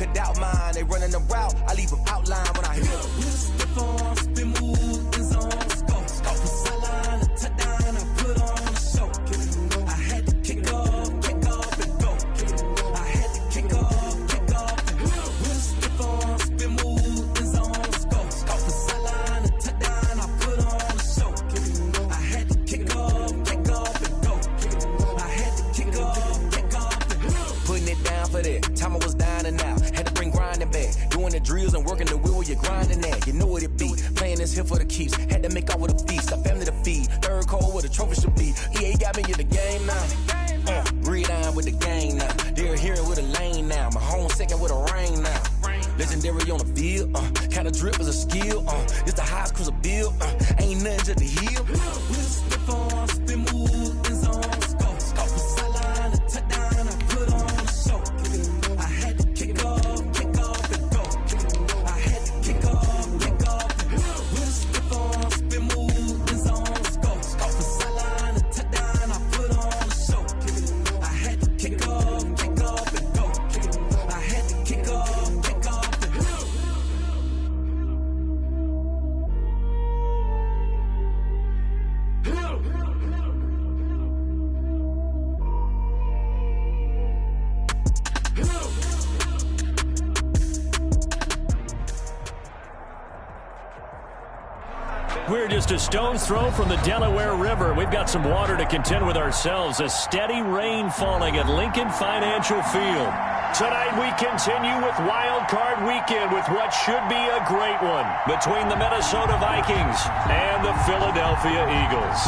cut out mine. They running the route, I leave them outline when I hit them. Stiff on, spin move, in zone, scope. For sideline, a touchdown, I put on a show. I had to kick off and go. I had to kick off and go. Stiff on, spin move, in zone, scope. For sideline, a touchdown, I put on a show. I had to kick off and go. I had to kick off and go. Putting it down for that. Time I was down and out. Had to bring grinding back. Doing the drills and working the wheel where you're grinding at. You know what it be. Playing this here for the keeps. Had to make out with a feast. A family to feed. Third cold where the trophy should be. EA got me in the game now. Read on with the gang now. They're hearing with a lane now. My home second with a rain now. Legendary on the field. Kind of drip is a skill. It's the highest cruiser bill. Ain't nothing just the heel. Stiff on, spin move, in zone, scope. For sideline, a touchdown, I put on a show. I had to kick off and go. I had to kick off and go. Stiff on, spin move, in zone, scope. For sideline, a touchdown, I put on a show. I had to kick off and go. I had to kick off and go. We're just a stone's throw from the Delaware River. We've got some water to contend with ourselves. A steady rain falling at Lincoln Financial Field. Tonight we continue with Wild Card Weekend with what should be a great one between the Minnesota Vikings and the Philadelphia Eagles.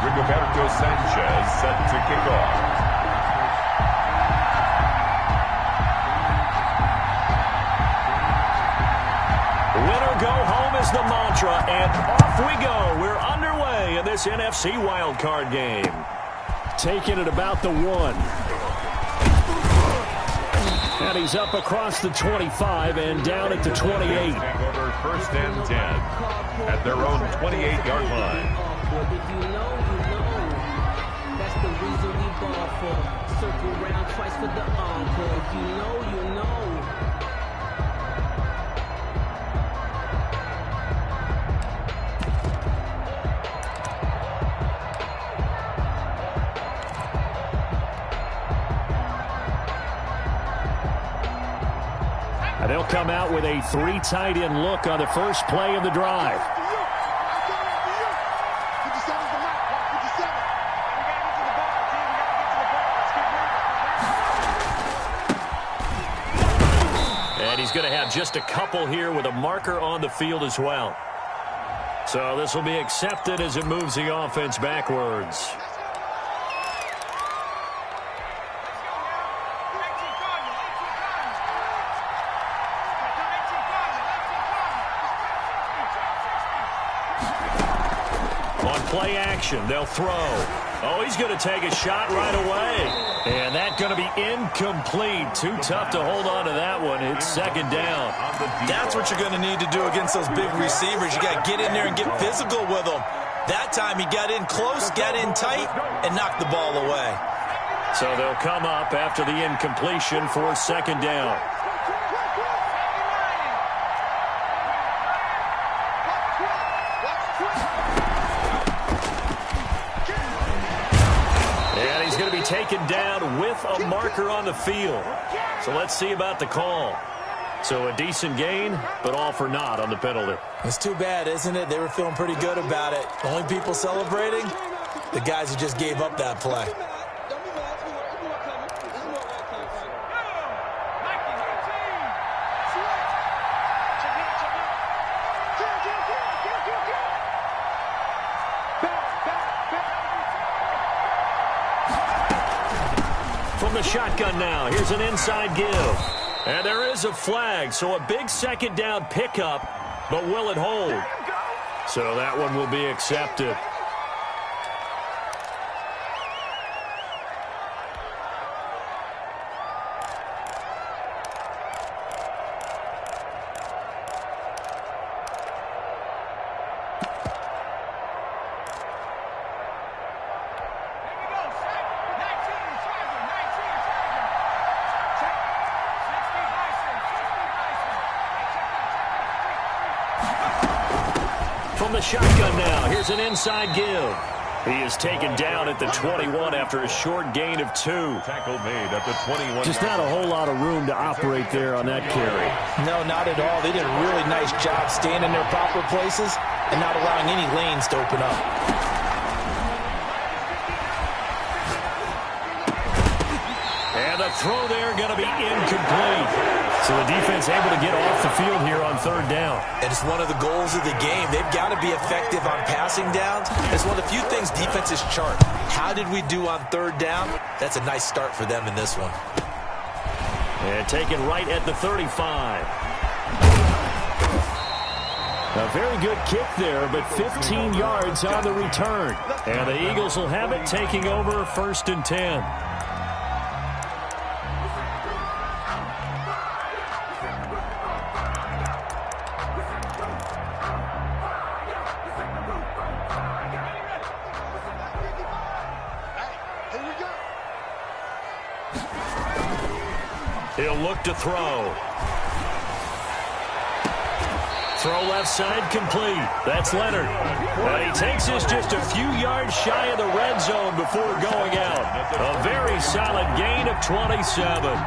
Rigoberto Sanchez set to kick off. Winner go home is the mantra, and off we go. We're underway in this NFC wildcard game. Taking it about the 1. And he's up across the 25 and down at the 28. Over 1st and 10 at their own 28-yard line. If you know, you know. That's the reason we ball for. Circle round twice for the encore. If you know, you know. And they'll come out with a 3 tight end look on the first play of the drive. And he's going to have just a couple here with a marker on the field as well. So this will be accepted as it moves the offense backwards. Play action. They'll throw. Oh, he's going to take a shot right away. And that's going to be incomplete. Too tough to hold on to that one. It's 2nd down. That's what you're going to need to do against those big receivers. You got to get in there and get physical with them. That time he got in close, got in tight, and knocked the ball away. So they'll come up after the incompletion for 2nd down. Taken down with a marker on the field. So let's see about the call. So a decent gain, but all for naught on the penalty. It's too bad, isn't it? They were feeling pretty good about it. The only people celebrating, the guys who just gave up that play. From the shotgun now, here's an inside give. And there is a flag, so a big 2nd down pickup, but will it hold? So that one will be accepted. From the shotgun now, here's an inside give. He is taken down at the 21 after a short gain of 2. Tackle made at the 21. Just not a whole lot of room to operate there on that carry. No, not at all. They did a really nice job staying in their proper places and not allowing any lanes to open up. And the throw there going to be incomplete. So the defense able to get off the field here on 3rd down. And it's one of the goals of the game. They've got to be effective on passing downs. It's one of the few things defenses chart. How did we do on 3rd down? That's a nice start for them in this one. And taken right at the 35. A very good kick there, but 15 yards on the return. And the Eagles will have it, taking over 1st and 10. He'll look to throw. Throw left side complete. That's Leonard. And he takes this just a few yards shy of the red zone before going out. A very solid gain of 27.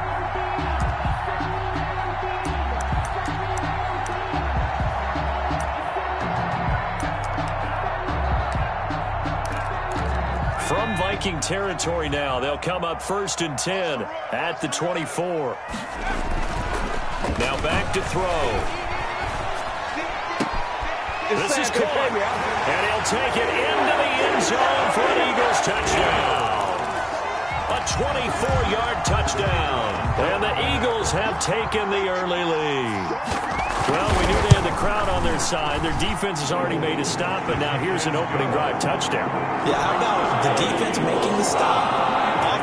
From Viking territory now, they'll come up 1st and 10 at the 24. Now back to throw. This is caught, and he'll take it into the end zone for an Eagles touchdown. A 24-yard touchdown, and the Eagles have taken the early lead. Well, we knew they had the crowd on their side. Their defense has already made a stop, but now here's an opening drive touchdown. Yeah, how about the defense making the stop?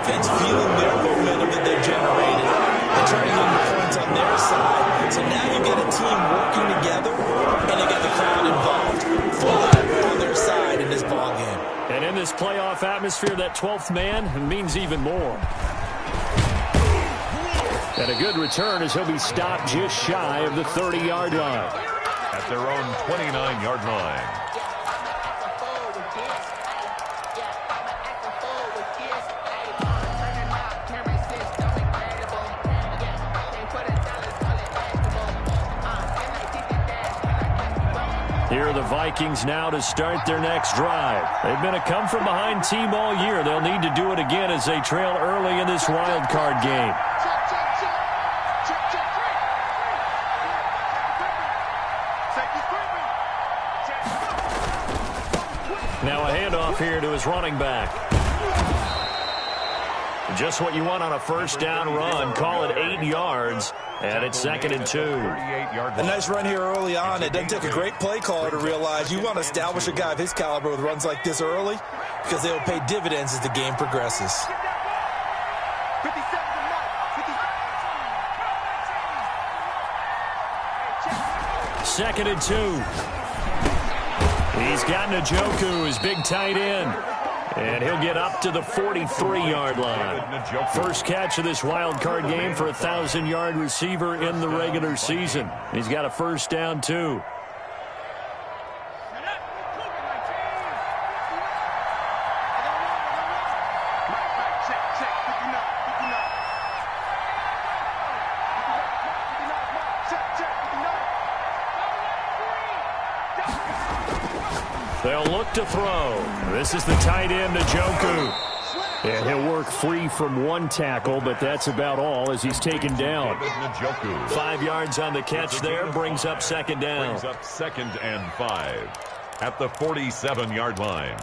Offense feeling their momentum that they've generated and turning into points on their side. So now you've got a team working together, and you got the crowd involved, fully on their side in this ballgame. And in this playoff atmosphere, that 12th man means even more. And a good return as he'll be stopped just shy of the 30-yard line. At their own 29-yard line. Here are the Vikings now to start their next drive. They've been a come-from-behind team all year. They'll need to do it again as they trail early in this wild card game. Now a handoff here to his running back. Just what you want on a 1st down run. Call it 8 yards, and it's 2nd and 2. A nice run here early on. It doesn't take a great play caller to realize you want to establish a guy of his caliber with runs like this early because they will pay dividends as the game progresses. 2nd and 2. He's got Njoku, his big tight end. And he'll get up to the 43-yard line. First catch of this wild card game for a 1,000-yard receiver in the regular season. He's got a 1st down, too. They'll look to throw. This is the tight end, Njoku. And he'll work free from one tackle, but that's about all as he's taken down. 5 yards on the catch there, brings up 2nd down. Brings up 2nd and 5 at the 47-yard line.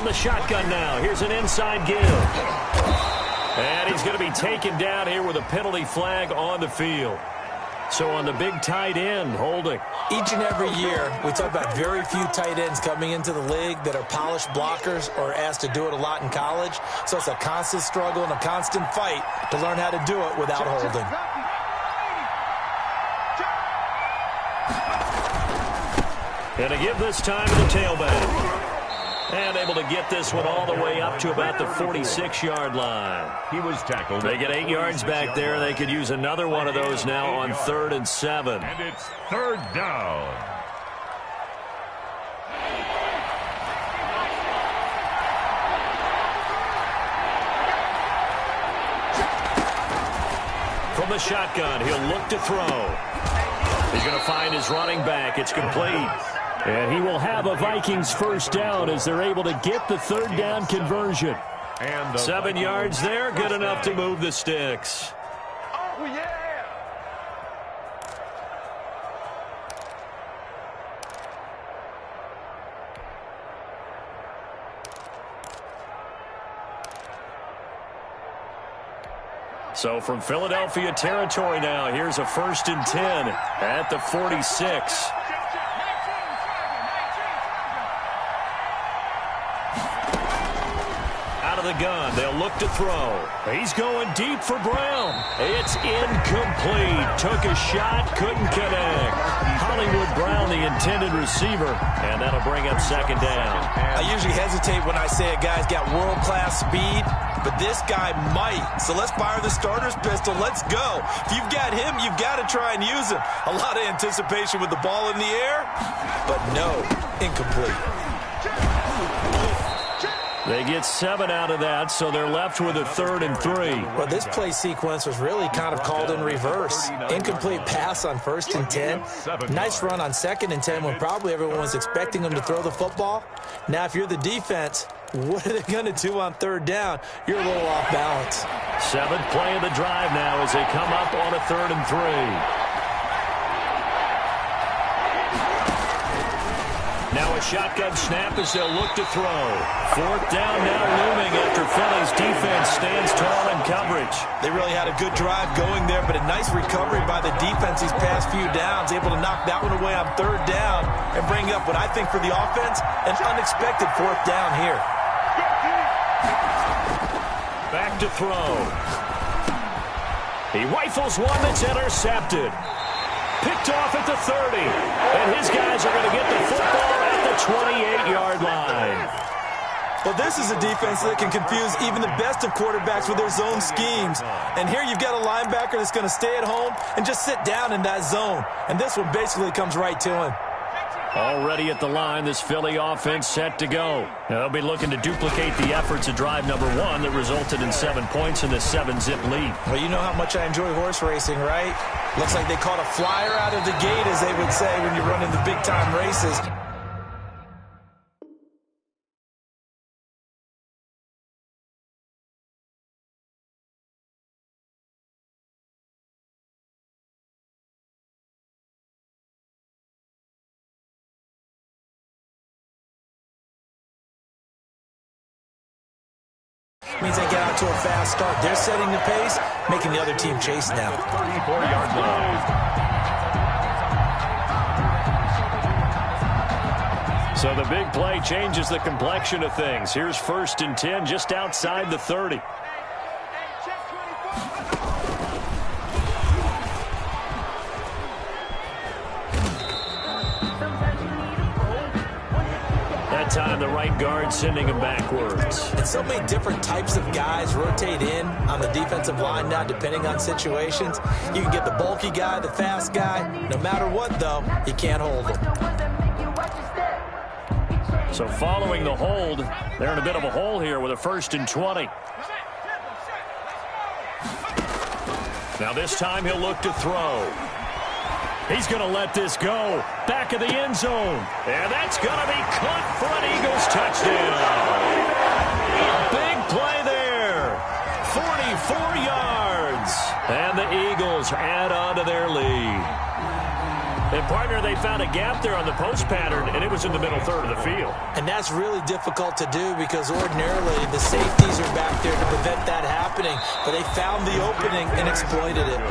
The shotgun now. Here's an inside give. And he's going to be taken down here with a penalty flag on the field. So on the big tight end, holding. Each and every year, we talk about very few tight ends coming into the league that are polished blockers or asked to do it a lot in college. So it's a constant struggle and a constant fight to learn how to do it without holding. And to give this time to the tailback. And able to get this one all the way up to about the 46-yard line. He was tackled. They get 8 yards back there. They could use another one of those now on 3rd and 7. And it's 3rd down. From the shotgun, he'll look to throw. He's going to find his running back. It's complete. And he will have a Vikings first down as they're able to get the 3rd down conversion. And 7 yards there, good enough to move the sticks. Oh, yeah! So from Philadelphia territory now, here's a 1st and 10 at the 46. The gun. They'll look to throw. He's going deep for Brown. It's incomplete. Took a shot, couldn't connect. Hollywood Brown, the intended receiver, and that'll bring up 2nd down. I usually hesitate when I say a guy's got world-class speed, but this guy might. So let's fire the starter's pistol. Let's go. If you've got him, you've got to try and use him. A lot of anticipation with the ball in the air, but no, incomplete. They get 7 out of that, so they're left with a 3rd and 3. Well, this play sequence was really kind of called in reverse. Incomplete pass on 1st and 10. Nice run on 2nd and 10 when probably everyone was expecting them to throw the football. Now, if you're the defense, what are they going to do on 3rd down? You're a little off balance. 7th play of the drive now as they come up on a 3rd and 3. Now a shotgun snap as they'll look to throw. 4th down now looming after Philly's defense stands tall in coverage. They really had a good drive going there, but a nice recovery by the defense these past few downs, able to knock that one away on 3rd down and bring up what I think for the offense, an unexpected 4th down here. Back to throw. He rifles one that's intercepted. Picked off at the 30. And his guys are going to get the football at the 28-yard line. Well, this is a defense that can confuse even the best of quarterbacks with their zone schemes. And here you've got a linebacker that's going to stay at home and just sit down in that zone. And this one basically comes right to him. Already at the line, this Philly offense set to go. Now, they'll be looking to duplicate the efforts of drive number 1 that resulted in 7 points in the 7-zip lead. Well, you know how much I enjoy horse racing, right? Looks like they caught a flyer out of the gate, as they would say when you're running the big-time races. Means they get out to a fast start. They're setting the pace, making the other team chase now. 34-yard line. So the big play changes the complexion of things. Here's 1st and 10 just outside the 30. That time the right guard sending him backwards. And so many different types of guys rotate in on the defensive line now, depending on situations. You can get the bulky guy, the fast guy. No matter what, though, you can't hold them. So following the hold, they're in a bit of a hole here with a 1st and 20. Now this time he'll look to throw. He's going to let this go. Back of the end zone. And that's going to be caught for an Eagles touchdown. Big play there. 44 yards. And the Eagles add on to their lead. And, partner, they found a gap there on the post pattern, and it was in the middle 3rd of the field. And that's really difficult to do because ordinarily the safeties are back there to prevent that happening. But they found the opening and exploited it.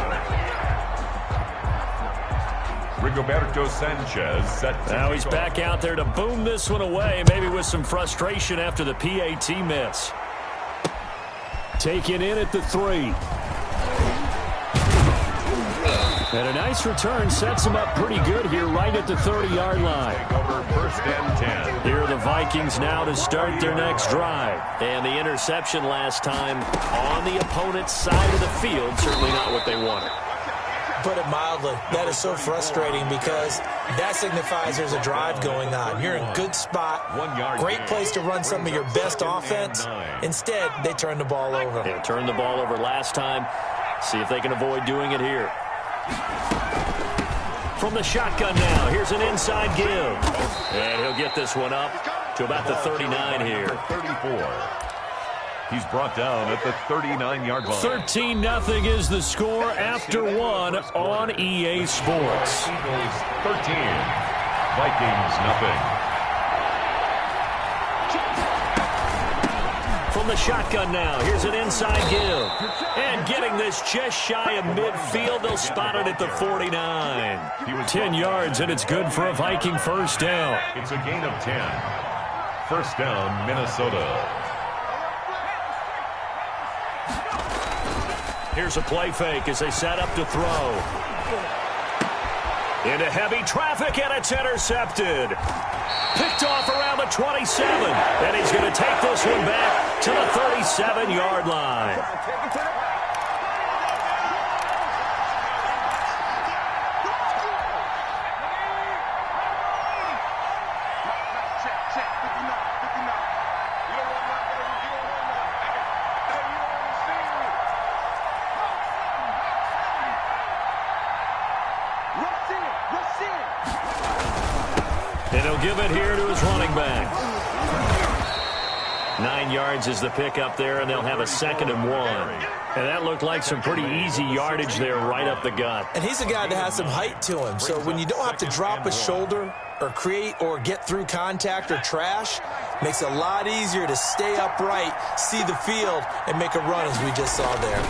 Rigoberto Sanchez set. Now he's back out there to boom this one away, maybe with some frustration after the PAT miss. Taken in at the 3. And a nice return sets him up pretty good here right at the 30-yard line. Over 1st and 10. Here are the Vikings now to start their next drive. And the interception last time on the opponent's side of the field, certainly not what they wanted. Put it mildly, that is so frustrating because that signifies there's a drive going on. You're in a good spot, great place to run some of your best offense. Instead, they turn the ball over. They turned the ball over last time. See if they can avoid doing it here. From the shotgun now, here's an inside give. And he'll get this one up to about the 39 here. 34. He's brought down at the 39-yard line. 13-0 is the score after 1 on EA Sports. Eagles 13. Vikings nothing. From the shotgun now, here's an inside give. And getting this just shy of midfield, they'll spot it at the 49. 10 yards, and it's good for a Viking first down. It's a gain of 10. First down, Minnesota. Here's a play fake as they set up to throw. Into heavy traffic, and it's intercepted. Picked off around the 27. And he's going to take this one back to the 37-yard line. And he'll give it here to his running back. 9 yards is the pickup there, and they'll have a 2nd and 1. And that looked like some pretty easy yardage there right up the gut. And he's a guy that has some height to him. So when you don't have to drop a shoulder or create or get through contact or trash, makes it a lot easier to stay upright, see the field, and make a run as we just saw there.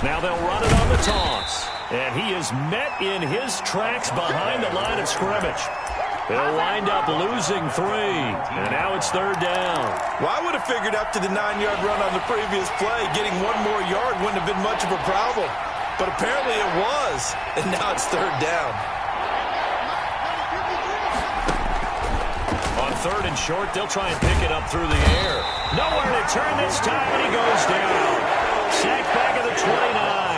Now they'll run it on the toss. And he is met in his tracks behind the line of scrimmage. He'll wind up losing 3, and now it's 3rd down. Well, I would have figured up to the 9-yard run on the previous play. Getting 1 more yard wouldn't have been much of a problem. But apparently it was, and now it's 3rd down. On 3rd and short, they'll try and pick it up through the air. Nowhere to turn this time, and he goes down. Sacked back at the 29.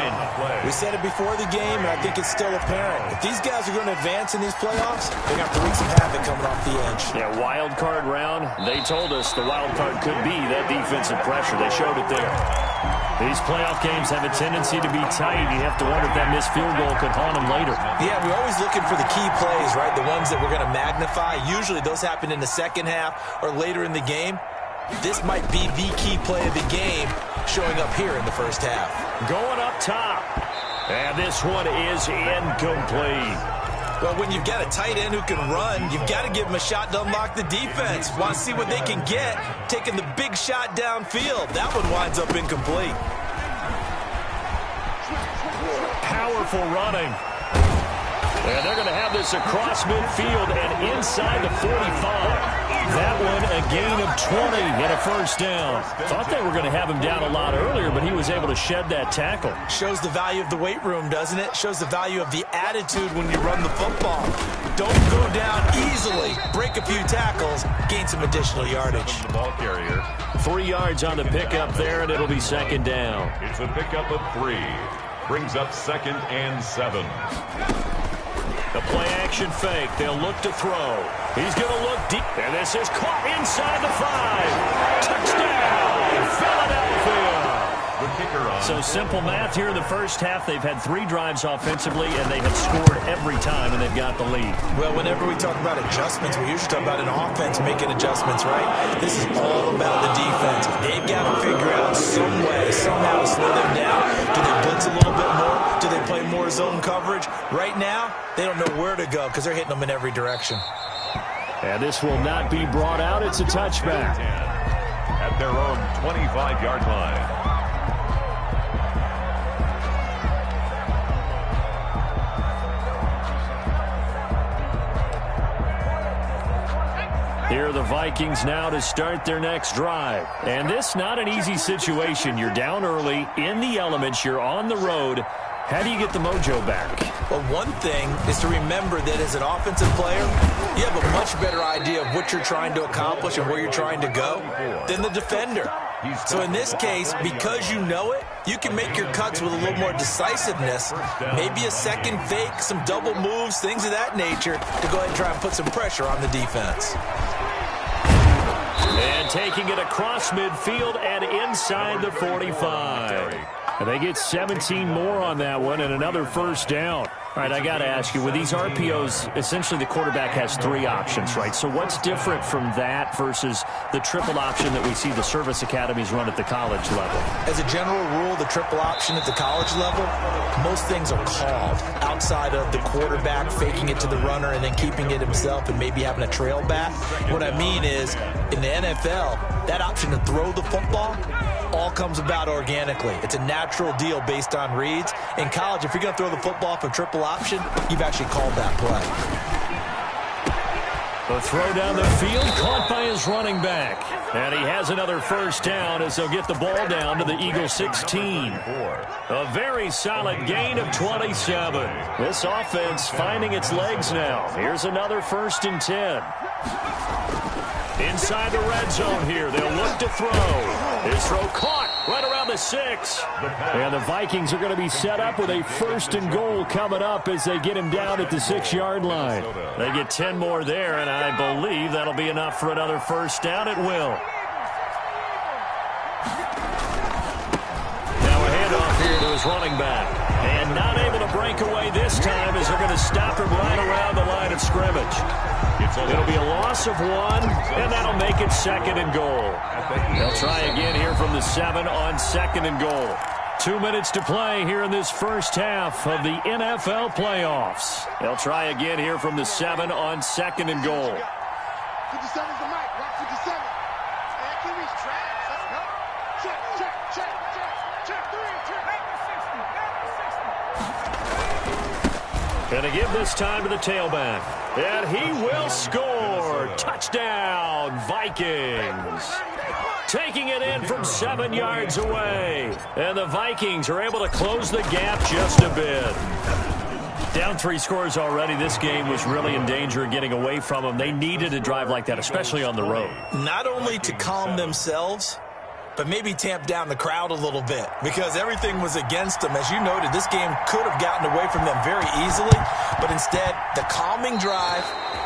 We said it before the game, and I think it's still apparent. If these guys are going to advance in these playoffs, they're going to have to wreak some havoc coming off the edge. Yeah, wild card round. They told us the wild card could be that defensive pressure. They showed it there. These playoff games have a tendency to be tight. You have to wonder if that missed field goal could haunt them later. Yeah, we're always looking for the key plays, right? The ones that we're going to magnify. Usually those happen in the second half or later in the game. This might be the key play of the game showing up here in the first half. Going up top. And this one is incomplete. Well, when you've got a tight end who can run, you've got to give him a shot to unlock the defense. Want to see what they can get, taking the big shot downfield. That one winds up incomplete. Powerful running. And they're going to have this across midfield and inside the 45. That one a gain of 20 and a first down. Thought they were going to have him down a lot earlier, but he was able to shed that tackle. Shows the value of the weight room, doesn't it? Shows the value of the attitude when you run the football. Don't go down easily. Break a few tackles, gain some additional yardage. The ball carrier. 3 yards on the pickup there, and it'll be 2nd down. It's a pickup of 3. Brings up 2nd and 7. The play-action fake. They'll look to throw. He's going to look deep. And this is caught inside the 5. Touchdown, Philadelphia. The kicker on. So simple math here in the first half. They've had 3 drives offensively, and they have scored every time, and they've got the lead. Well, whenever we talk about adjustments, we usually talk about an offense making adjustments, right? This is all about the defense. They've got to figure out some way, somehow to slow them down. Do they blitz a little bit more? Do they play more zone coverage? Right now, they don't know where to go because they're hitting them in every direction. And this will not be brought out. It's a touchback. At their own 25-yard line. Here are the Vikings now to start their next drive. And this not an easy situation. You're down early, in the elements, you're on the road. How do you get the mojo back? Well, one thing is to remember that as an offensive player, you have a much better idea of what you're trying to accomplish and where you're trying to go than the defender. So in this case, because you know it, you can make your cuts with a little more decisiveness, maybe a second fake, some double moves, things of that nature, to go ahead and try and put some pressure on the defense. And taking it across midfield and inside the 45. And they get 17 more on that one and another first down. All right, I got to ask you, with these RPOs, essentially the quarterback has 3 options, right? So what's different from that versus the triple option that we see the service academies run at the college level? As a general rule, the triple option at the college level, most things are called outside of the quarterback faking it to the runner and then keeping it himself and maybe having a trail back. What I mean is, in the NFL, that option to throw the football all comes about organically. It's a natural deal based on reads. In college, if you're going to throw the football for triple option, you've actually called that play. The throw down the field, caught by his running back. And he has another first down as they'll get the ball down to the Eagles 16. A very solid gain of 27. This offense finding its legs now. Here's another 1st and 10. Inside the red zone here. They'll look to throw. His throw caught right around the 6. And the Vikings are going to be set up with a 1st and goal coming up as they get him down at the 6-yard line. They get 10 more there, and I believe that'll be enough for another first down. It will. Now a handoff here to his running back. And not able to break away this time as they're going to stop him right around the line of scrimmage. It'll be a loss of 1, and that'll make it 2nd and goal. They'll try again here from the 7 on 2nd and goal. 2 minutes to play here in this first half of the NFL playoffs. They'll try again here from the 7 on 2nd and goal. 57's the mic. Rock 57. And Kiwi's trash. Let's go. Check, check, check, check, check 3, check. Back to 60. Going to give this time to the tailback. And he will score. Touchdown, Vikings. Taking it in from 7 yards away. And the Vikings are able to close the gap just a bit. Down 3 scores already. This game was really in danger of getting away from them. They needed a drive like that, especially on the road. Not only to calm themselves, but maybe tamp down the crowd a little bit because everything was against them. As you noted, this game could have gotten away from them very easily, but instead, the calming drive,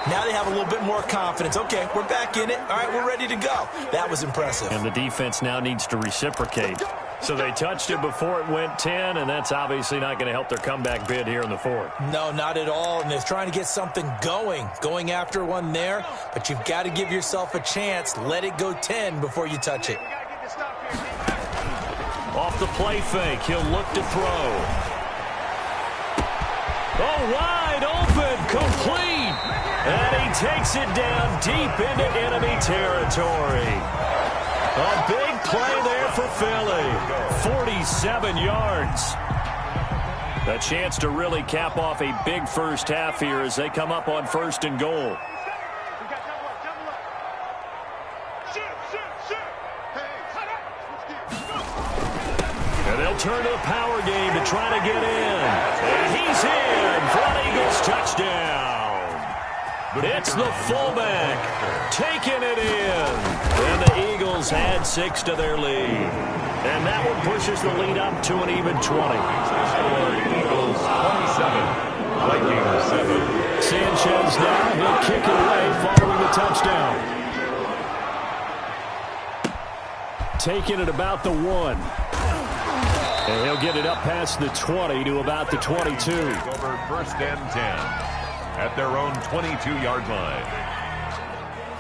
now they have a little bit more confidence. Okay, we're back in it. All right, we're ready to go. That was impressive. And the defense now needs to reciprocate. So they touched it before it went 10, and that's obviously not going to help their comeback bid here in the 4th. No, not at all, and they're trying to get something going after one there, but you've got to give yourself a chance. Let it go 10 before you touch it. Off the play fake, he'll look to throw. Oh, wide open, complete. And he takes it down deep into enemy territory. A big play there for Philly. 47 yards. A chance to really cap off a big first half here as they come up on 1st and goal. And they'll turn to the power game to try to get in. And he's in for an Eagles touchdown. It's the fullback taking it in. And the Eagles add 6 to their lead. And that one pushes the lead up to an even 20. Eagles 27, Vikings 7. Sanchez now, he'll kick it away following the touchdown. Taking it about the 1. And he'll get it up past the 20 to about the 22. Over 1st and 10 at their own 22-yard line.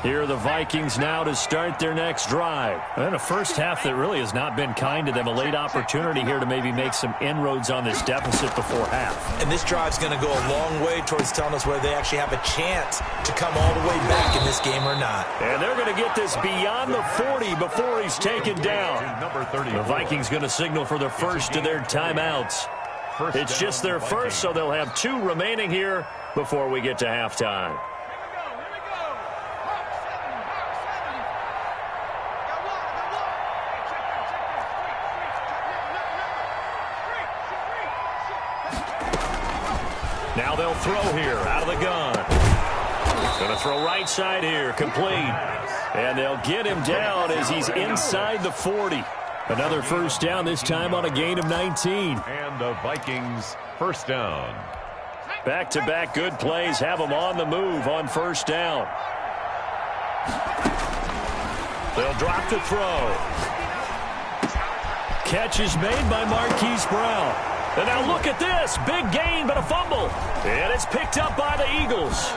Here are the Vikings now to start their next drive. And a first half that really has not been kind to them. A late opportunity here to maybe make some inroads on this deficit before half. And this drive's going to go a long way towards telling us whether they actually have a chance to come all the way back in this game or not. And they're going to get this beyond the 40 before he's taken down. The Vikings going to signal for the first of their timeouts. It's just their first, so they'll have 2 remaining here before we get to halftime. Now they'll throw here out of the gun. Going to throw right side here, complete. And they'll get him down as he's inside the 40. Another first down, this time on a gain of 19. And the Vikings first down. Back-to-back good plays have them on the move on first down. They'll drop to throw. Catch is made by Marquise Brown. And now look at this. Big gain, but a fumble. And it's picked up by the Eagles.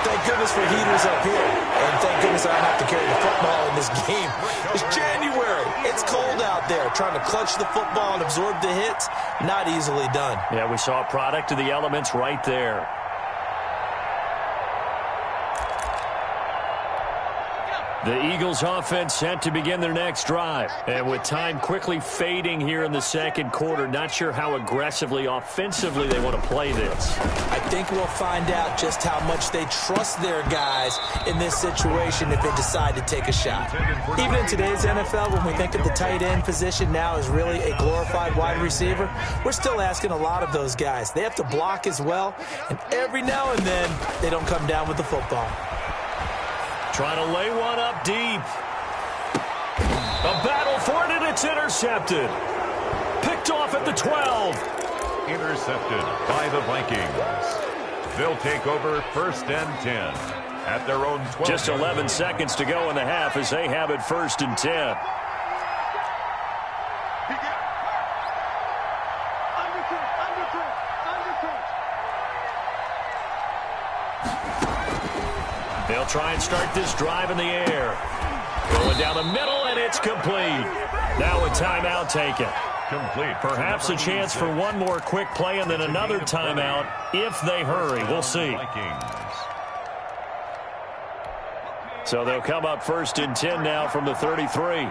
Thank goodness for heaters up here. And thank goodness I don't have to carry the football in this game. It's January. It's cold out there. Trying to clutch the football and absorb the hits, not easily done. Yeah, we saw a product of the elements right there. The Eagles offense set to begin their next drive. And with time quickly fading here in the second quarter, not sure how aggressively, offensively they want to play this. I think we'll find out just how much they trust their guys in this situation if they decide to take a shot. Even in today's NFL, when we think of the tight end position now as really a glorified wide receiver, we're still asking a lot of those guys. They have to block as well, and every now and then they don't come down with the football. Trying to lay one up deep. A battle for it, and it's intercepted. Picked off at the 12. Intercepted by the Vikings. They'll take over first and 10 at their own 12. Just 11 seconds to go in the half as they have it first and 10. They'll try and start this drive in the air. Going down the middle, and it's complete. Now a timeout taken. Complete. Perhaps a chance for one more quick play and then another timeout if they hurry. We'll see. So they'll come up first and 10 now from the 33.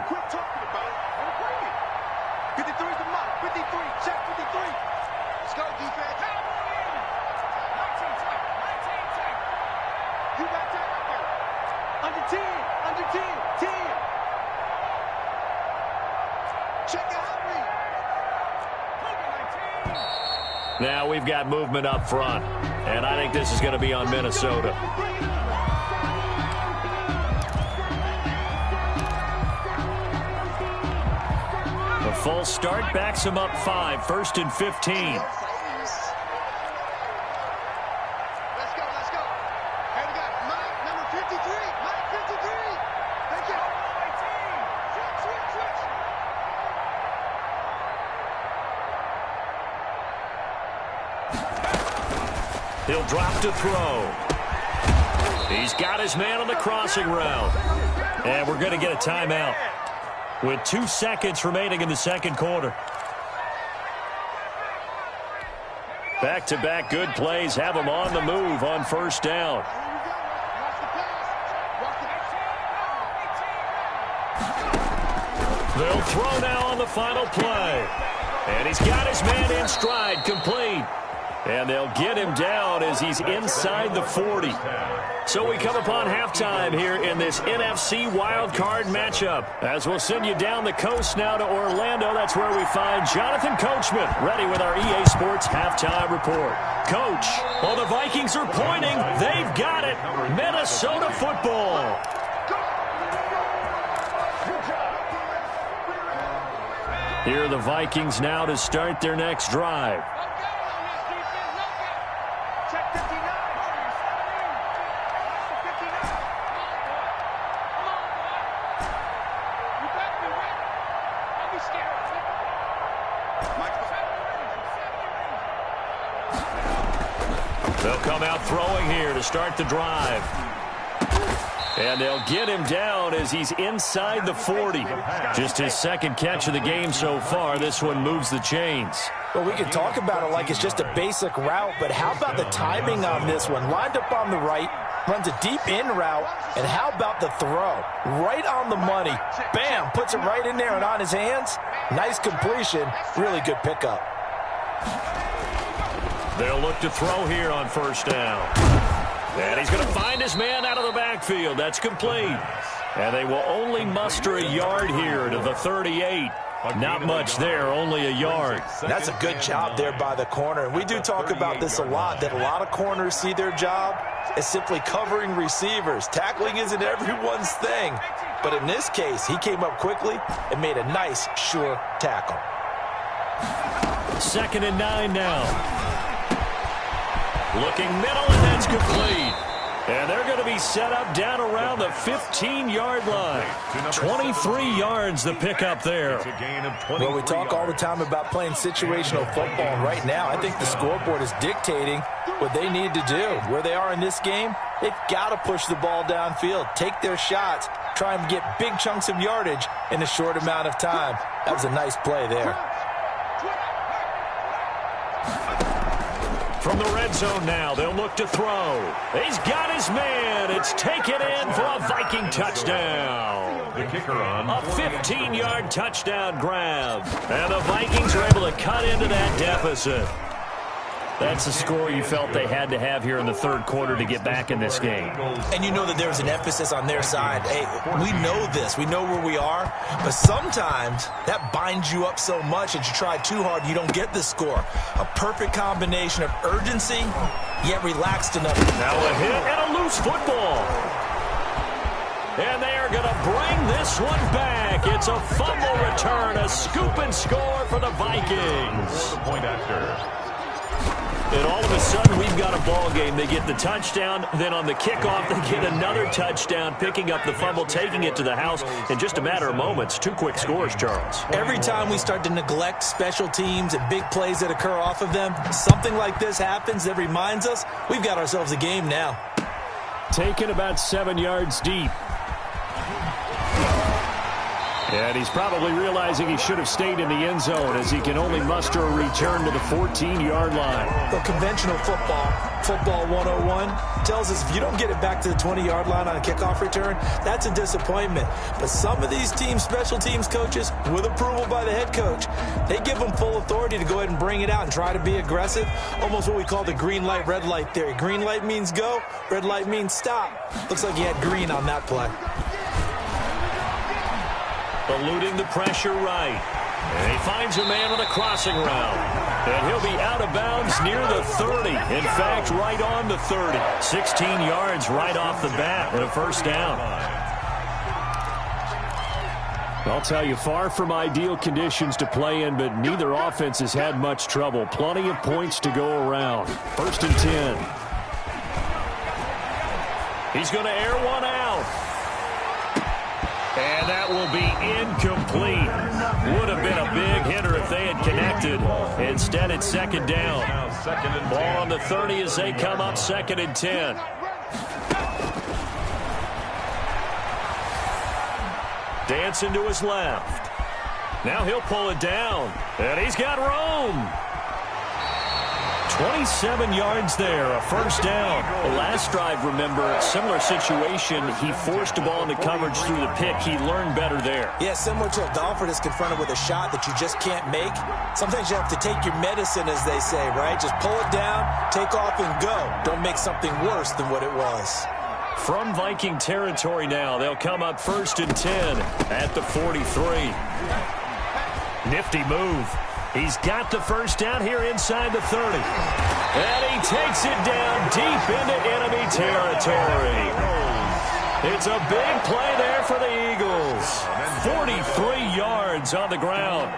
Now we've got movement up front, and I think this is going to be on Minnesota. The false start backs them up 5, first and 15. He'll drop to throw. He's got his man on the crossing route. And we're going to get a timeout with 2 seconds remaining in the second quarter. Back-to-back good plays have them on the move on first down. They'll throw now on the final play. And he's got his man in stride, complete. And they'll get him down as he's inside the 40. So we come upon halftime here in this NFC wildcard matchup. As we'll send you down the coast now to Orlando. That's where we find Jonathan Coachman ready with our EA Sports halftime report. Coach, well, the Vikings are pointing. They've got it. Minnesota football. Here are the Vikings now to start their next drive. They'll come out throwing here to start the drive. And they'll get him down as he's inside the 40. Just his second catch of the game so far. This one moves the chains. Well, we can talk about it like it's just a basic route, but how about the timing on this one? Lined up on the right, runs a deep in route, and how about the throw? Right on the money. Bam, puts it right in there and on his hands. Nice completion, really good pickup. They'll look to throw here on first down. And he's going to find his man out of the backfield. That's complete. And they will only muster a yard here to the 38. Not much there, only a yard. That's a good job there by the corner. And we do talk about this a lot, that a lot of corners see their job as simply covering receivers. Tackling isn't everyone's thing. But in this case, he came up quickly and made a nice, sure tackle. 2nd and 9 now. Looking middle, and that's complete. And they're going to be set up down around the 15-yard line. 23 yards the pickup there. Well, we talk all the time about playing situational football, and right now I think the scoreboard is dictating what they need to do. Where they are in this game, they've got to push the ball downfield, take their shots, try and get big chunks of yardage in a short amount of time. That was a nice play there. From the red zone now, they'll look to throw. He's got his man. It's taken in for a Viking touchdown. The kicker on. A 15-yard touchdown grab. And the Vikings are able to cut into that deficit. That's the score you felt they had to have here in the third quarter to get back in this game. And you know that there's an emphasis on their side. Hey, we know this. We know where we are. But sometimes that binds you up so much that you try too hard, you don't get the score. A perfect combination of urgency, yet relaxed enough. Now a hit and a loose football. And they are going to bring this one back. It's a fumble return, a scoop and score for the Vikings. Point after. And all of a sudden, we've got a ball game. They get the touchdown. Then on the kickoff, they get another touchdown, picking up the fumble, taking it to the house in just a matter of moments. 2 quick scores, Charles. Every time we start to neglect special teams and big plays that occur off of them, something like this happens that reminds us we've got ourselves a game now. Taken about 7 yards deep. And he's probably realizing he should have stayed in the end zone as he can only muster a return to the 14-yard line. The conventional football 101, tells us if you don't get it back to the 20-yard line on a kickoff return, that's a disappointment. But some of these teams, special teams coaches, with approval by the head coach, they give them full authority to go ahead and bring it out and try to be aggressive, almost what we call the green light, red light theory. Green light means go, red light means stop. Looks like he had green on that play. Eluding the pressure right. And he finds a man on a crossing route. And he'll be out of bounds near the 30. In fact, right on the 30. 16 yards right off the bat and a first down. I'll tell you, far from ideal conditions to play in, but neither offense has had much trouble. Plenty of points to go around. 1st and 10. He's going to air one out. And that will be incomplete. Would have been a big hitter if they had connected. Instead, it's 2nd down. Ball on the 30 as they come up, 2nd and 10. Dancing to his left. Now he'll pull it down. And he's got room. 27 yards there, a first down. The last drive, remember, similar situation. He forced the ball into coverage through the pick. He learned better there. Yeah, similar to a golfer that's confronted with a shot that you just can't make. Sometimes you have to take your medicine, as they say, right? Just pull it down, take off, and go. Don't make something worse than what it was. From Viking territory now, they'll come up 1st and 10 at the 43. Nifty move. He's got the first down here inside the 30. And he takes it down deep into enemy territory. It's a big play there for the Eagles. 43 yards on the ground.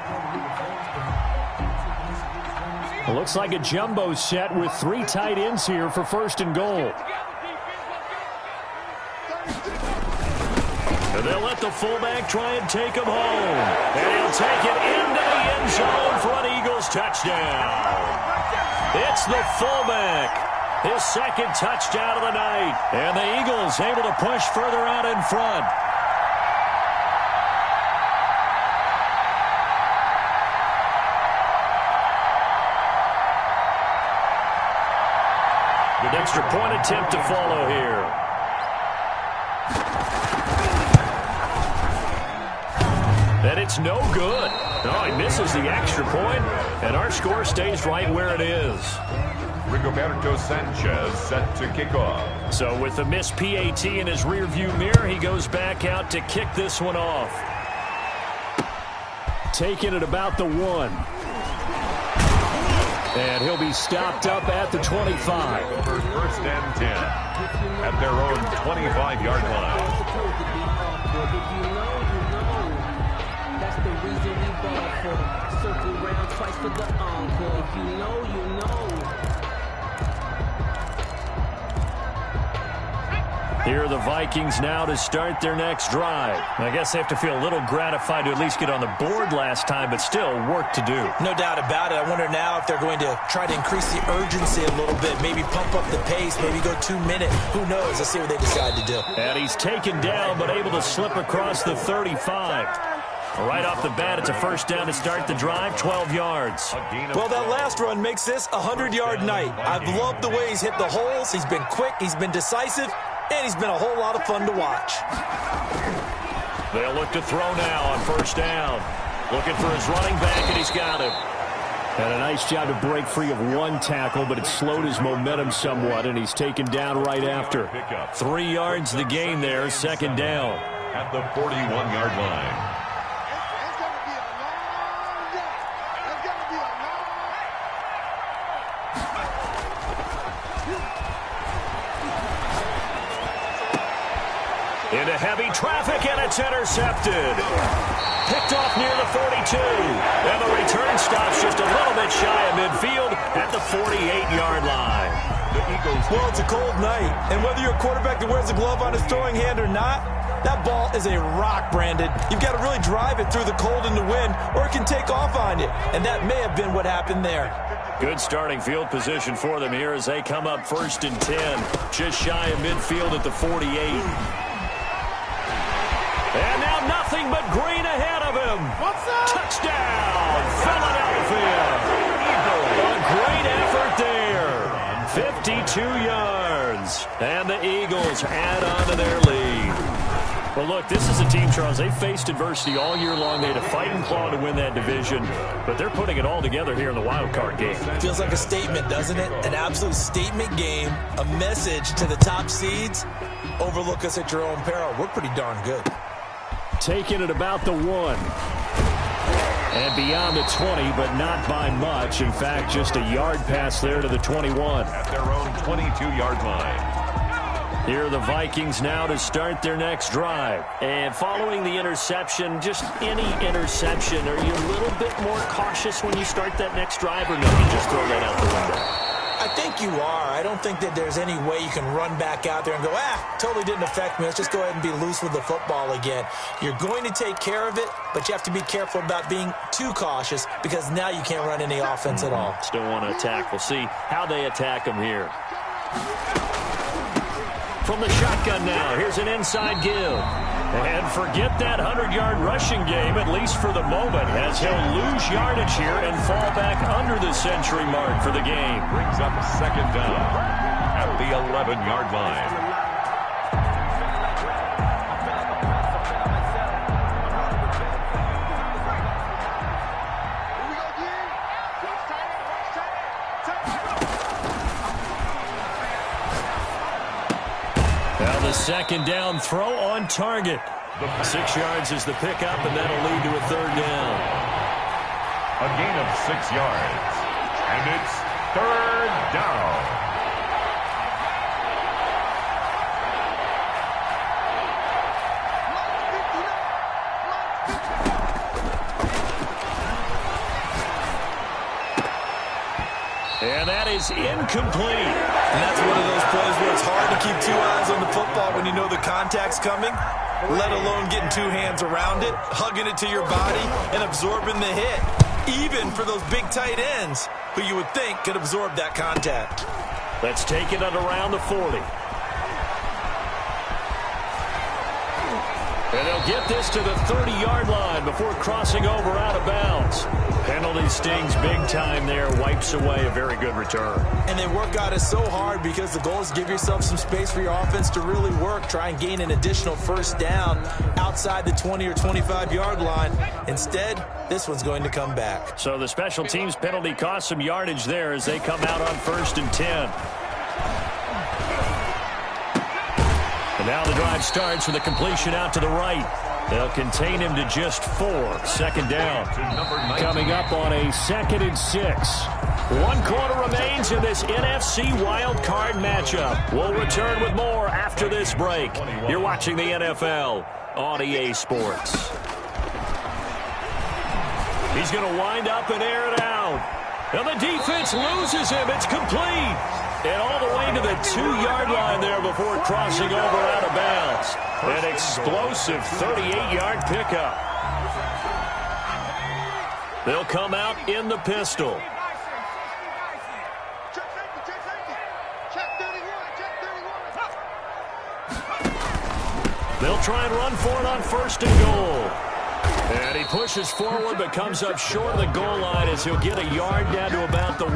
It looks like a jumbo set with 3 tight ends here for 1st and goal. And they'll let the fullback try and take him home. And he'll take it into the end zone for an Eagles touchdown. It's the fullback. His 2nd touchdown of the night. And the Eagles able to push further out in front. An extra point attempt to follow here. And it's no good. No, he misses the extra point, and our score stays right where it is. Rigoberto Sanchez set to kick off. So with the missed PAT in his rearview mirror, he goes back out to kick this one off. Taking it about the 1. And he'll be stopped up at the 25. Over first and 10 at their own 25-yard line. That's the reason we ball for. Circle round twice for the encore. If you know, you know. Here are the Vikings now to start their next drive. I guess they have to feel a little gratified to at least get on the board last time, but still work to do. No doubt about it. I wonder now if they're going to try to increase the urgency a little bit, maybe pump up the pace, maybe go 2 minutes. Who knows? Let's see what they decide to do. And he's taken down, but able to slip across the 35. Right off the bat, it's a first down to start the drive, 12 yards. Well, that last run makes this a 100-yard night. I've loved the way he's hit the holes. He's been quick. He's been decisive. And he's been a whole lot of fun to watch. They'll look to throw now on first down. Looking for his running back, and he's got him. And a nice job to break free of one tackle, but it slowed his momentum somewhat, and he's taken down right after. 3 yards the gain there, second down. At the 41-yard line. It's going to be a long day. It's going to be a long. Into heavy traffic, and it's intercepted. Picked off near the 42. And the return stops just a little bit shy of midfield at the 48-yard line. The Eagles. Well, it's a cold night, and whether you're a quarterback that wears a glove on his throwing hand or not, that ball is a rock, Brandon. You've got to really drive it through the cold and the wind, or it can take off on you. And that may have been what happened there. Good starting field position for them here as they come up first and 10. Just shy of midfield at the 48. And now nothing but green ahead of him. What's up? Touchdown, Philadelphia. A great effort there. 52 yards. And the Eagles add on to their lead. Well, look, this is a team, Charles, they faced adversity all year long. They had to fight and claw to win that division, but they're putting it all together here in the wild card game. Feels like a statement, doesn't it? An absolute statement game, a message to the top seeds. Overlook us at your own peril. We're pretty darn good. Taking it about the 1. And beyond the 20, but not by much. In fact, just a yard pass there to the 21. At their own 22-yard line. Here are the Vikings now to start their next drive. And following the interception, just any interception, are you a little bit more cautious when you start that next drive, or no, you just throw that out the window? I think you are. I don't think that there's any way you can run back out there and go, totally didn't affect me. Let's just go ahead and be loose with the football again. You're going to take care of it, but you have to be careful about being too cautious because now you can't run any offense at all. Still want to attack. We'll see how they attack them here. From the shotgun now, here's an inside give. And forget that 100-yard rushing game, at least for the moment, as he'll lose yardage here and fall back under the century mark for the game. Brings up second down at the 11-yard line. Now the second down throw on target. 6 yards is the pickup, and that'll lead to a third down. A gain of 6 yards. And it's third down. And that is incomplete. And that's one of those plays where it's hard to keep 2 eyes on the football when you know the contact's coming, let alone getting 2 hands around it, hugging it to your body, and absorbing the hit. Even for those big tight ends who you would think could absorb that contact. Let's take it at around the 40. And they'll get this to the 30-yard line before crossing over out of bounds. Penalty stings big time there, wipes away a very good return. And they work out it so hard because the goal is give yourself some space for your offense to really work, try and gain an additional first down outside the 20 or 25-yard line. Instead, this one's going to come back. So the special teams penalty cost some yardage there as they come out on first and 10. And now the drive starts with a completion out to the right. They'll contain him to just 4. Second down. Coming up on a 2nd and 6. 1 quarter remains in this NFC wild card matchup. We'll return with more after this break. You're watching the NFL on EA Sports. He's going to wind up and air it out. And the defense loses him. It's complete. And all the way to the 2-yard line there before crossing over out of bounds. An explosive 38-yard pickup. They'll come out in the pistol. They'll try and run for it on 1st and goal. And he pushes forward but comes up short of the goal line as he'll get a yard down to about the 1.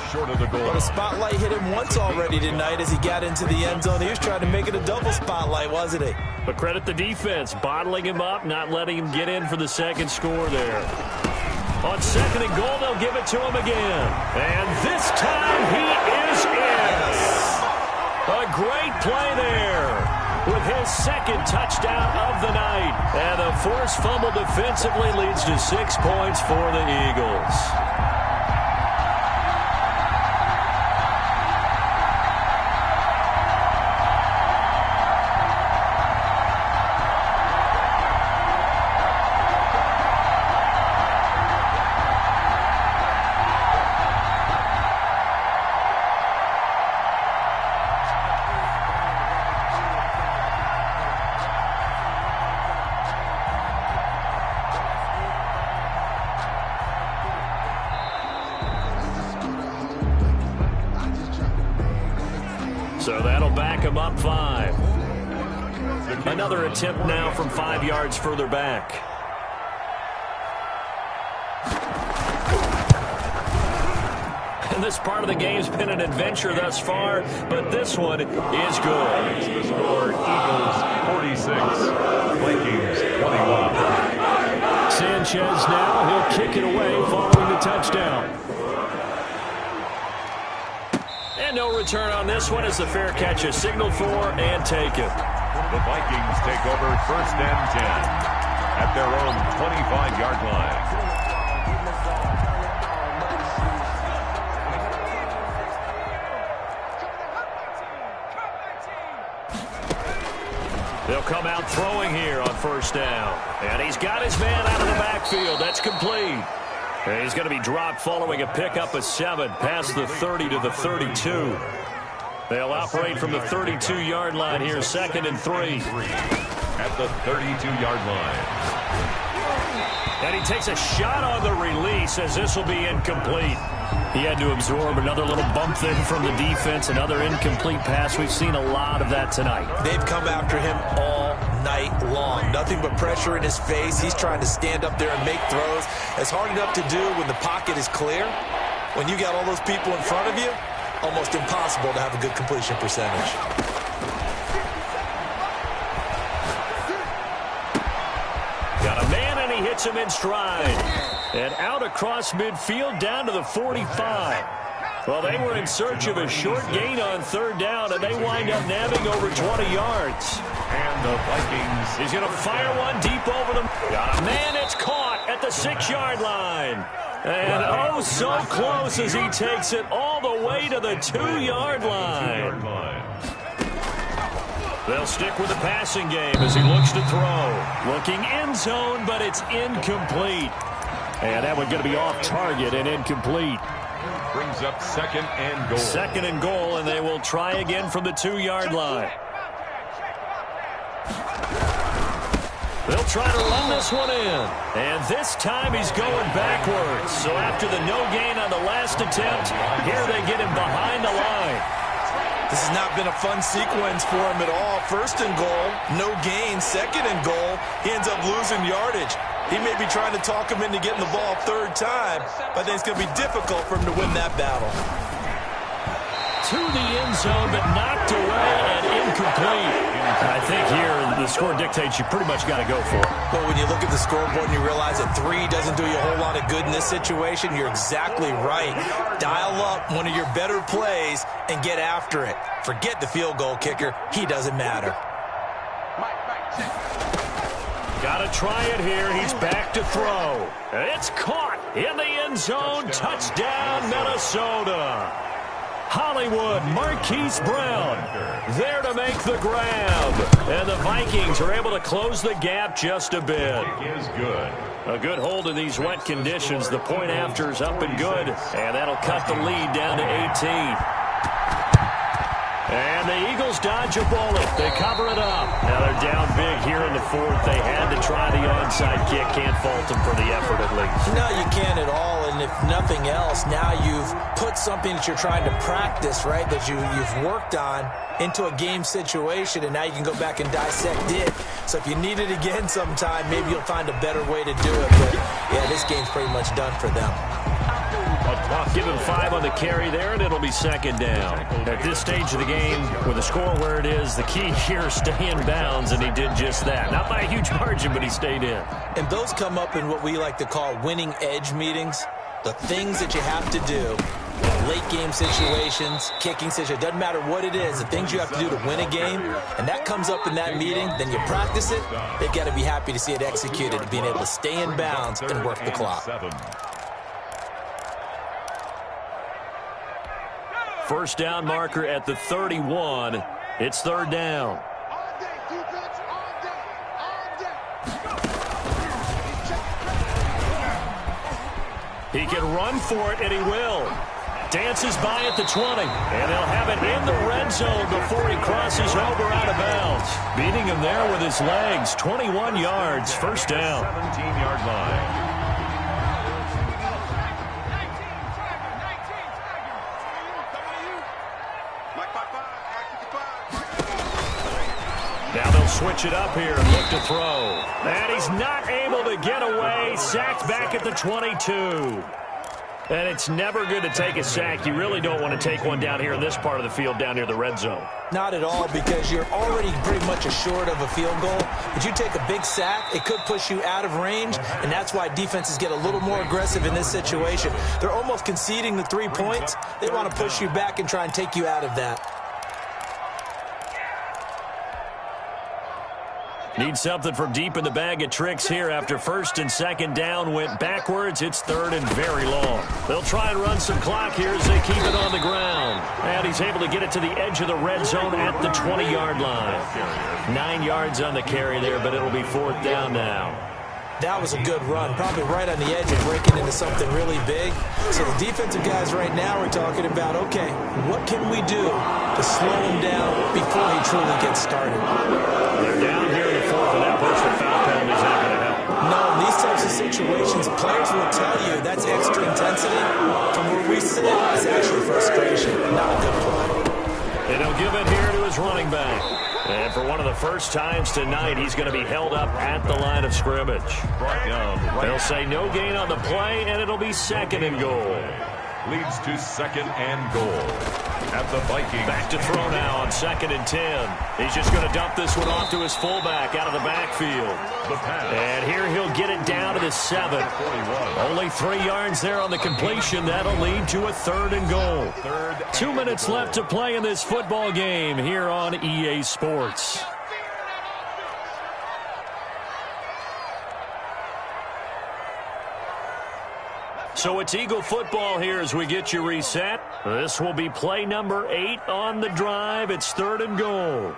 Short of the goal. But a spotlight hit him once already tonight as he got into the end zone. He was trying to make it a double spotlight, wasn't he? But credit the defense, bottling him up, not letting him get in for the second score there. On 2nd and goal, they'll give it to him again. And this time he is in. A great play there with his 2nd touchdown of the night. And the forced fumble defensively leads to 6 points for the Eagles. So that'll back him up 5. Another attempt now from 5 yards further back. And this part of the game's been an adventure thus far, but this one is good. The score, Eagles 46, Vikings 21. Sanchez now, he'll kick it away following the touchdown. And no return on this one as the fair catch is signaled for and taken. The Vikings take over 1st and 10 at their own 25-yard line. They'll come out throwing here on 1st down. And he's got his man out of the backfield. That's complete. And he's going to be dropped following a pickup of 7 past the 30 to the 32. They'll operate from the 32-yard line here, 2nd and 3. At the 32-yard line. And he takes a shot on the release as this will be incomplete. He had to absorb another little bump then from the defense, another incomplete pass. We've seen a lot of that tonight. They've come after him all night long. Nothing but pressure in his face. He's trying to stand up there and make throws. It's hard enough to do when the pocket is clear. When you got all those people in front of you, almost impossible to have a good completion percentage. Got a man and he hits him in stride. And out across midfield down to the 45. Well, they were in search of a short gain on 3rd down, and they wind up nabbing over 20 yards. And the Vikings. He's going to fire one deep over them. Got a man, it's caught at the 6-yard line. And oh, so close as he takes it all the way to the 2-yard line. They'll stick with the passing game as he looks to throw. Looking end zone, but it's incomplete. And that one going to be off target and incomplete. Brings up 2nd and goal. 2nd and goal, and they will try again from the 2-yard line. They'll try to run this one in. And this time he's going backwards. So after the no gain on the last attempt, here they get him behind the line. This has not been a fun sequence for him at all. 1st and goal, no gain. 2nd and goal, he ends up losing yardage. He may be trying to talk him into getting the ball 3rd time, but I think it's going to be difficult for him to win that battle. To the end zone, but knocked away and incomplete. I think here the score dictates you pretty much got to go for it. But when you look at the scoreboard and you realize that 3 doesn't do you a whole lot of good in this situation, you're exactly right. Dial up one of your better plays and get after it. Forget the field goal kicker. He doesn't matter. Got to try it here. He's back to throw. It's caught in the end zone. Touchdown, Minnesota. Hollywood, Marquise Brown there to make the grab. And the Vikings are able to close the gap just a bit. Is good. A good hold in these wet conditions. The point after is up and good. And that'll cut the lead down to 18. And the Eagles dodge a bullet. They cover it up. Now they're down big here in the fourth. They had to try the onside kick. Can't fault them for the effort at least. No, you can't at all. And if nothing else, now you've put something that you're trying to practice, right, that you've worked on into a game situation, and now you can go back and dissect it. So if you need it again sometime, maybe you'll find a better way to do it. But, yeah, this game's pretty much done for them. Give him 5 on the carry there, and it'll be second down. At this stage of the game, with the score where it is, the key here is stay in bounds, and he did just that. Not by a huge margin, but he stayed in. And those come up in what we like to call winning edge meetings. The things that you have to do, late game situations, kicking situations, doesn't matter what it is, the things you have to do to win a game, and that comes up in that meeting, then you practice it, they've got to be happy to see it executed, being able to stay in bounds and work the clock. First down marker at the 31. It's third down. On deck, defense, on deck, on deck. He can run for it, and he will. Dances by at the 20, and they'll have it in the red zone before he crosses over out of bounds. Beating him there with his legs, 21 yards, first down. 17-yard line. Now they'll switch it up here and look to throw. And he's not able to get away. Sacked back at the 22. And it's never good to take a sack. You really don't want to take one down here in this part of the field down near the red zone. Not at all, because you're already pretty much assured of a field goal. But you take a big sack, it could push you out of range, and that's why defenses get a little more aggressive in this situation. They're almost conceding the 3 points. They want to push you back and try and take you out of that. Need something from deep in the bag of tricks here after first and second down went backwards. It's third and very long. They'll try and run some clock here as they keep it on the ground. And he's able to get it to the edge of the red zone at the 20-yard line. 9 yards on the carry there, but it'll be fourth down now. That was a good run, probably right on the edge of breaking into something really big. So the defensive guys right now are talking about, okay, what can we do to slow him down before he truly gets started? They're down here in the fourth, and that personal foul penalty is not going to help. No, in these types of situations, players will tell you that's extra intensity. From where we sit, it's actually frustration, not a good play. And he'll give it here to his running back. And for one of the first times tonight, he's going to be held up at the line of scrimmage. They'll say no gain on the play, and it'll be second and goal. Leads to second and goal at the Vikings. Back to throw now on 2nd and 10. He's just going to dump this one off to his fullback out of the backfield. The pass. And here he'll get it down to the 7. Only 3 yards there on the completion. That'll lead to a third and goal. 2 minutes left to play in this football game here on EA Sports. So it's Eagle football here as we get you reset. This will be play number 8 on the drive. It's third and goal.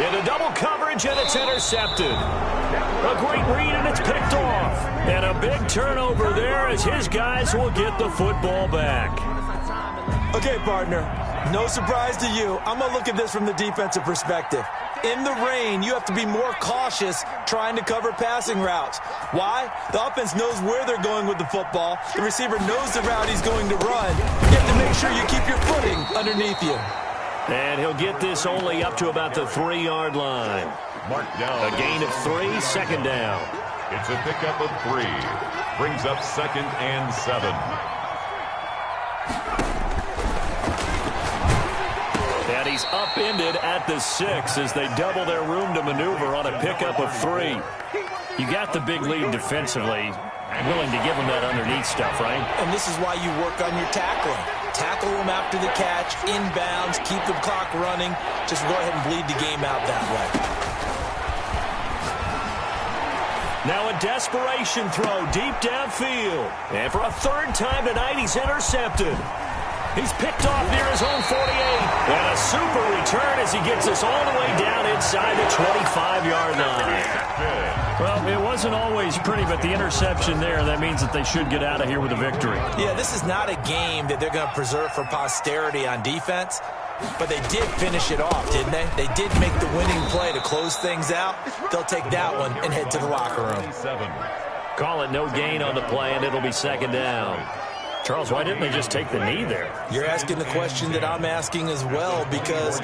Into double coverage, and it's intercepted. A great read, and it's picked off. And a big turnover there as his guys will get the football back. Okay, partner, no surprise to you. I'm going to look at this from the defensive perspective. In the rain, you have to be more cautious trying to cover passing routes. Why? The offense knows where they're going with the football. The receiver knows the route he's going to run. You have to make sure you keep your footing underneath you. And he'll get this only up to about the 3-yard line. Marked down. A gain of 3, second down. It's a pickup of 3. Brings up 2nd and 7. And he's upended at the 6 as they double their room to maneuver on a pickup of 3. You got the big lead defensively. Willing to give him that underneath stuff, right? And this is why you work on your tackling. Tackle them after the catch, inbounds, keep the clock running. Just go ahead and bleed the game out that way. Now a desperation throw deep downfield. And for a third time tonight, he's intercepted. He's picked off near his own 48. And a super return as he gets us all the way down inside the 25-yard line. Well, it wasn't always pretty, but the interception there, that means that they should get out of here with a victory. Yeah, this is not a game that they're going to preserve for posterity on defense, but they did finish it off, didn't they? They did make the winning play to close things out. They'll take that one and head to the locker room. Call it no gain on the play, and it'll be second down. Charles, why didn't they just take the knee there? You're asking the question that I'm asking as well, because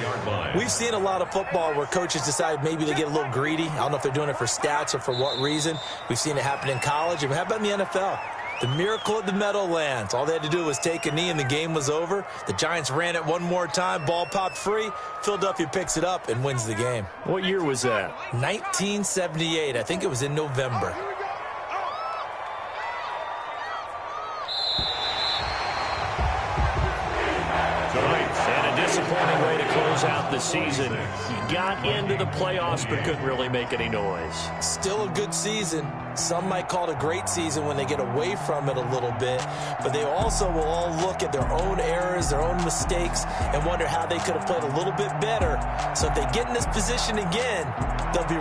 we've seen a lot of football where coaches decide maybe they get a little greedy. I don't know if they're doing it for stats or for what reason. We've seen it happen in college. And how about in the NFL? The miracle at the Meadowlands. All they had to do was take a knee and the game was over. The Giants ran it one more time. Ball popped free. Philadelphia picks it up and wins the game. What year was that? 1978. I think it was in November. And a disappointing way to close out the season. You got into the playoffs but couldn't really make any noise. Still a good season. Some might call it a great season when they get away from it a little bit, but they also will all look at their own errors, their own mistakes, and wonder how they could have played a little bit better. So if they get in this position again, they'll be ready.